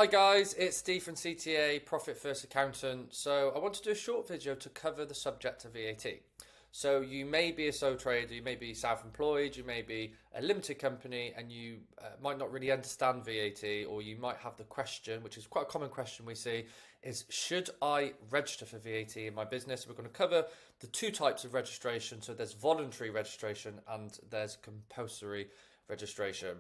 Hi guys, it's Steve from CTA, Profit First Accountant. So I want to do a short video to cover the subject of VAT. So you may be a sole trader, you may be self-employed, you may be a limited company and you might not really understand VAT, or you might have the question, which is quite a common question we see, is should I register for VAT in my business? We're going to cover the two types of registration. So there's voluntary registration and there's compulsory registration.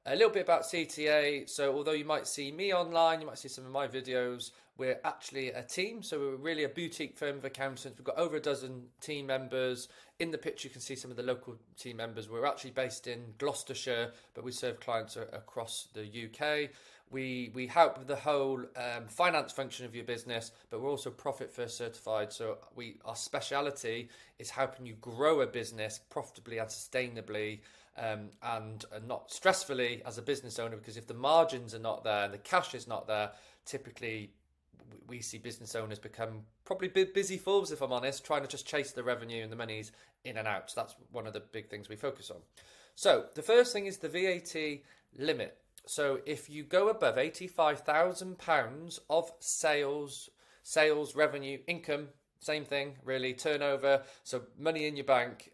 A little bit about CTA. So although you might see me online, you might see some of my videos, we're actually a team. So we're really a boutique firm of accountants. We've got over a dozen team members. In the picture, you can see some of the local team members. We're actually based in Gloucestershire, but we serve clients across the UK. We help with the whole finance function of your business, but we're also Profit First certified. So our speciality is helping you grow a business profitably and sustainably, and not stressfully as a business owner, because if the margins are not there and the cash is not there, typically we see business owners become probably busy fools, if I'm honest, trying to just chase the revenue and the monies in and out. So that's one of the big things we focus on. So the first thing is the VAT limit. So if you go above £85,000 of sales revenue, income, same thing really, turnover, so money in your bank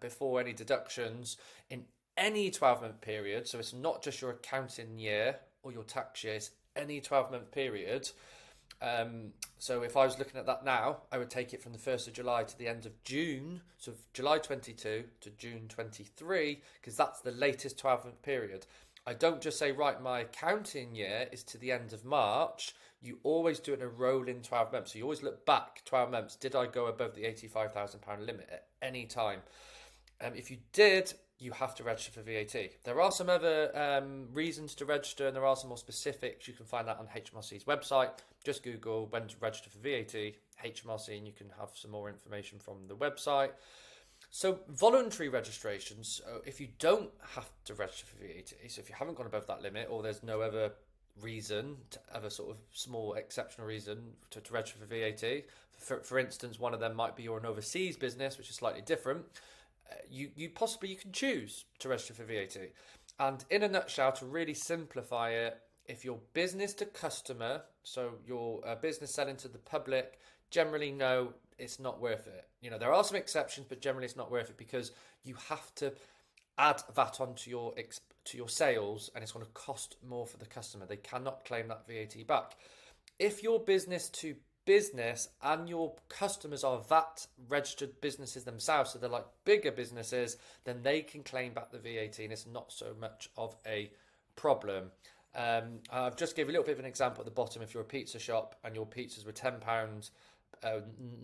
before any deductions in any 12-month period, so it's not just your accounting year or your tax year, it's any 12-month period. So if I was looking at that now, I would take it from the 1st of July to the end of June, so July 22 to June 23, because that's the latest 12-month period. I don't just say, right, my accounting year is to the end of March. You always do it in a rolling 12 months. So you always look back 12 months. Did I go above the £85,000 limit at any time? If you did, you have to register for VAT. There are some other reasons to register, and there are some more specifics. You can find that on HMRC's website. Just Google when to register for VAT, HMRC, and you can have some more information from the website. So voluntary registrations, if you don't have to register for VAT, so if you haven't gone above that limit, or there's no other reason, other sort of small exceptional reason to register for VAT, for instance, one of them might be you're an overseas business, which is slightly different. You can choose to register for VAT. And in a nutshell, to really simplify it, if you're business to customer, so you're a business selling to the public, generally no, it's not worth it. You know, there are some exceptions, but generally it's not worth it because you have to add VAT onto your sales, and it's going to cost more for the customer. They cannot claim that VAT back. If you're business to business and your customers are VAT registered businesses themselves, so they're like bigger businesses, then they can claim back the VAT, and it's not so much of a problem. I've just given a little bit of an example at the bottom. If you're a pizza shop and your pizzas were £10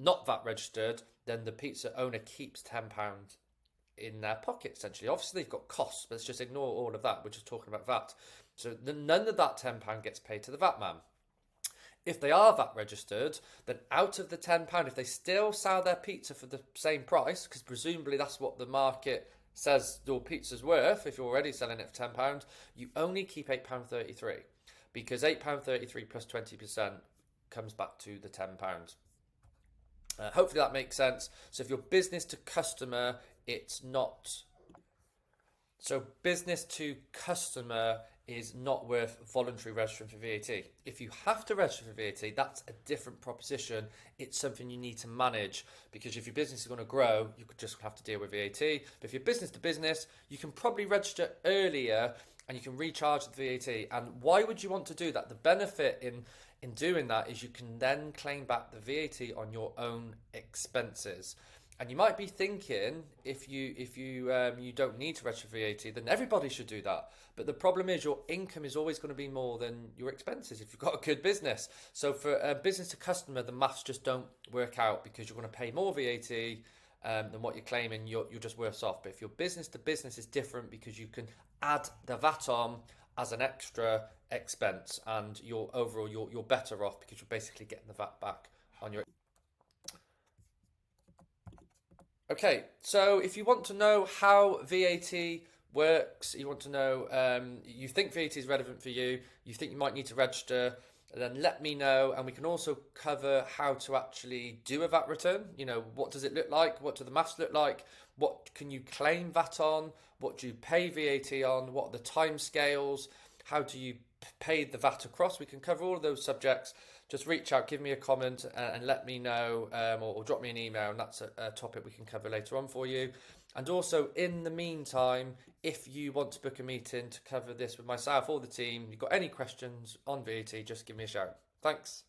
not VAT registered, then the pizza owner keeps £10 in their pocket, essentially. Obviously they've got costs, but let's just ignore all of that. We're just talking about VAT. So none of that £10 gets paid to the VAT man. If they are VAT registered, then out of the £10, if they still sell their pizza for the same price, because presumably that's what the market says your pizza's worth, if you're already selling it for £10, you only keep £8.33, because £8.33 plus 20% comes back to the £10. Hopefully that makes sense. So if you're business to customer, it's not. So business to customer is not worth voluntary registering for VAT. If you have to register for VAT, that's a different proposition. It's something you need to manage, because if your business is going to grow, you could just have to deal with VAT. But if you're business to business, you can probably register earlier and you can recharge the VAT. And why would you want to do that? The benefit in doing that is you can then claim back the VAT on your own expenses. And you might be thinking, if you don't need to register for VAT, then everybody should do that. But the problem is your income is always going to be more than your expenses if you've got a good business. So for a business to customer, the maths just don't work out, because you're going to pay more VAT than what you're claiming. You're just worse off. But if your business to business is different, because you can add the VAT on as an extra expense, and you're better off, because you're basically getting the VAT back on your. Okay, so if you want to know how VAT works, you want to know, you think VAT is relevant for you, you think you might need to register, then let me know, and we can also cover how to actually do a VAT return. You know, what does it look like? What do the maths look like? What can you claim VAT on? What do you pay VAT on? What are the time scales? How do you paid the VAT across. We can cover all of those subjects. Just reach out, give me a comment, and let me know, or drop me an email, and that's a topic we can cover later on for you. And also, in the meantime, if you want to book a meeting to cover this with myself or the team, you've got any questions on VAT, just give me a shout. Thanks.